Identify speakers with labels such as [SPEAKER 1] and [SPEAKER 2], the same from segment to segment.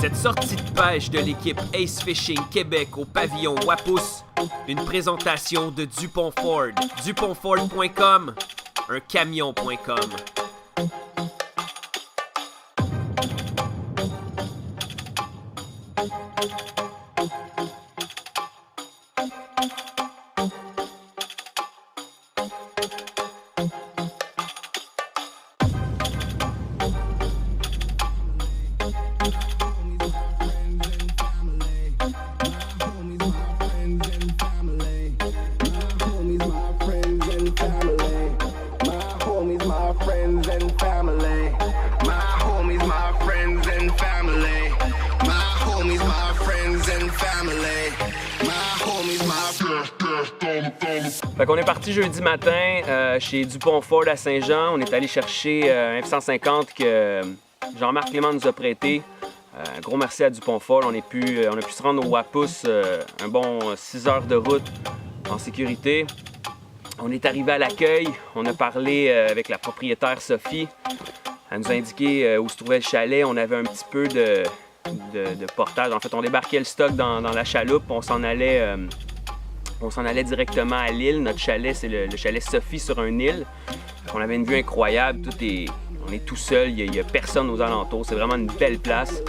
[SPEAKER 1] Cette sortie de pêche de l'équipe Ace Fishing Québec au pavillon Wapous, une présentation de Dupont Ford, dupontford.com, un camion.com.
[SPEAKER 2] Fait qu'on est parti jeudi matin chez Dupont Ford à Saint-Jean. On est allé chercher un F-150 que Jean-Marc Clément nous a prêté. Un gros merci à Dupont Ford. On a pu se rendre au Wapous un bon 6 heures de route en sécurité. On est arrivé à l'accueil. On a parlé avec la propriétaire Sophie. Elle nous a indiqué où se trouvait le chalet. On avait un petit peu de portage. En fait, on débarquait le stock dans la chaloupe. On s'en allait directement à l'île. Notre chalet, c'est le chalet Sophie sur une île. On avait une vue incroyable. On est tout seul. Il n'y a personne aux alentours. C'est vraiment une belle place.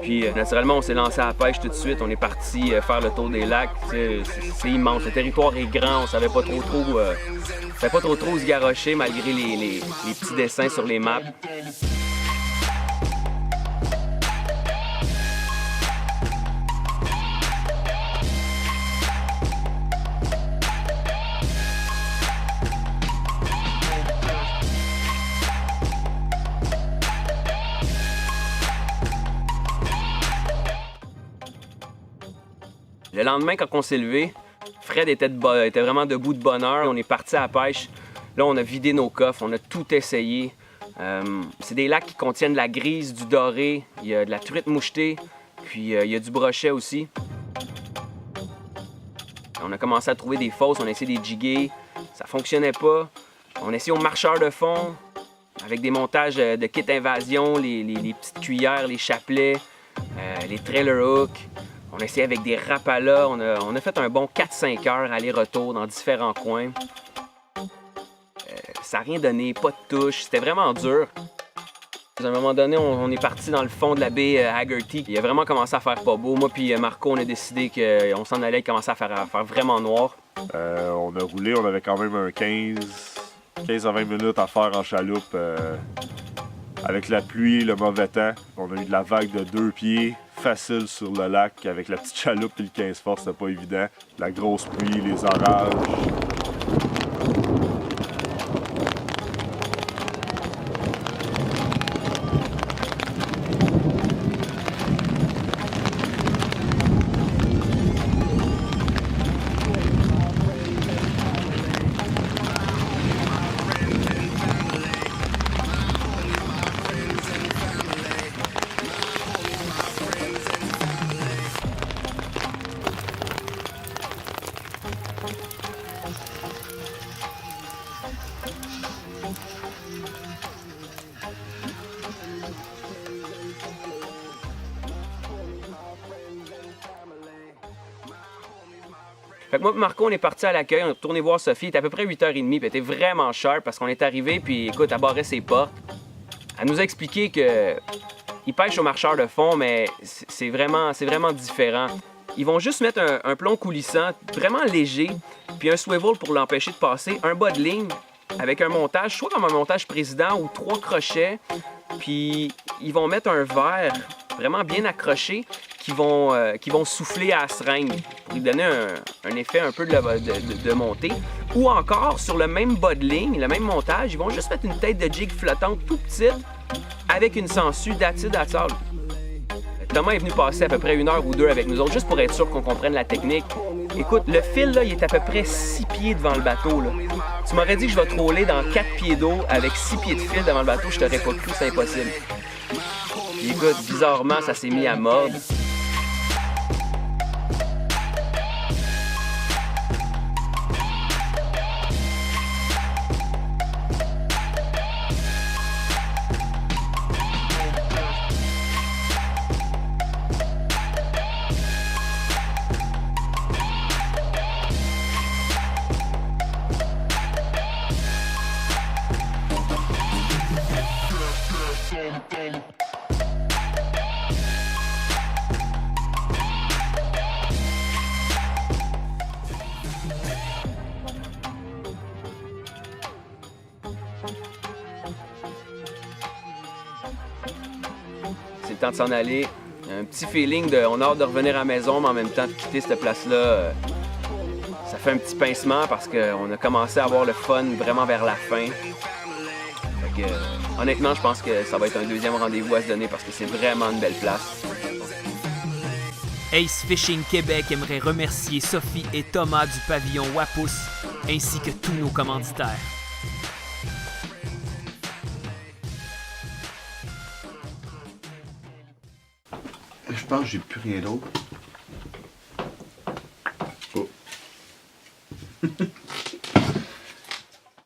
[SPEAKER 2] Puis, naturellement, on s'est lancé à la pêche tout de suite. On est parti faire le tour des lacs. C'est immense. Le territoire est grand. On savait pas trop où se garrocher malgré les petits dessins sur les maps. Le lendemain, quand on s'est levé, Fred était vraiment debout de bonne heure. On est parti à la pêche. Là, on a vidé nos coffres, on a tout essayé. C'est des lacs qui contiennent de la grise, du doré, il y a de la truite mouchetée, puis il y a du brochet aussi. On a commencé à trouver des fosses, on a essayé des jiggers, ça fonctionnait pas. On a essayé au marcheur de fond, avec des montages de kit invasion, les petites cuillères, les chapelets, les trailer hooks. On a essayé avec des rapalas, on a fait un bon 4-5 heures aller-retour dans différents coins. Ça n'a rien donné, pas de touche, c'était vraiment dur. À un moment donné, on est parti dans le fond de la baie Haggerty. Il a vraiment commencé à faire pas beau. Moi puis Marco, on a décidé qu'on s'en allait commencer à faire vraiment noir.
[SPEAKER 3] On a roulé, on avait quand même un 15 à 20 minutes à faire en chaloupe. Avec la pluie, le mauvais temps, on a eu de la vague de 2 pieds. Facile sur le lac avec la petite chaloupe et le 15 force, c'était pas évident. La grosse pluie, les orages.
[SPEAKER 2] Fait que moi et Marco, on est parti à l'accueil, on est retourné voir Sophie. Il était à peu près 8h30, puis elle était vraiment sharp parce qu'on est arrivé, puis écoute, elle barrait ses portes. Elle nous a expliqué qu'ils pêchent au marcheur de fond, mais c'est vraiment différent. Ils vont juste mettre un plomb coulissant, vraiment léger, puis un swivel pour l'empêcher de passer, un bas de ligne avec un montage, soit comme un montage président ou 3 crochets, puis ils vont mettre un verre vraiment bien accroché qui vont souffler à la seringue pour lui donner un effet un peu de montée. Ou encore, sur le même bas de ligne, le même montage, ils vont juste mettre une tête de jig flottante tout petite avec une sangsue d'acide à sable. Thomas est venu passer à peu près 1 heure ou 2 avec nous autres, juste pour être sûr qu'on comprenne la technique. Écoute, le fil, là, il est à peu près 6 pieds devant le bateau, là. Tu m'aurais dit que je vais troller dans 4 pieds d'eau avec 6 pieds de fil devant le bateau, je t'aurais pas cru, c'est impossible. Et écoute, bizarrement, ça s'est mis à mordre. c'est le temps de s'en aller. Un petit feeling de... On a hâte de revenir à la maison, mais en même temps de quitter cette place-là. Ça fait un petit pincement parce qu'on a commencé à avoir le fun vraiment vers la fin. Fait que, honnêtement, je pense que ça va être un deuxième rendez-vous à se donner parce que c'est vraiment une belle place.
[SPEAKER 1] Ace Fishing Québec aimerait remercier Sophie et Thomas du pavillon Wapous, ainsi que tous nos commanditaires.
[SPEAKER 4] Je pense que j'ai plus rien d'autre. Oh.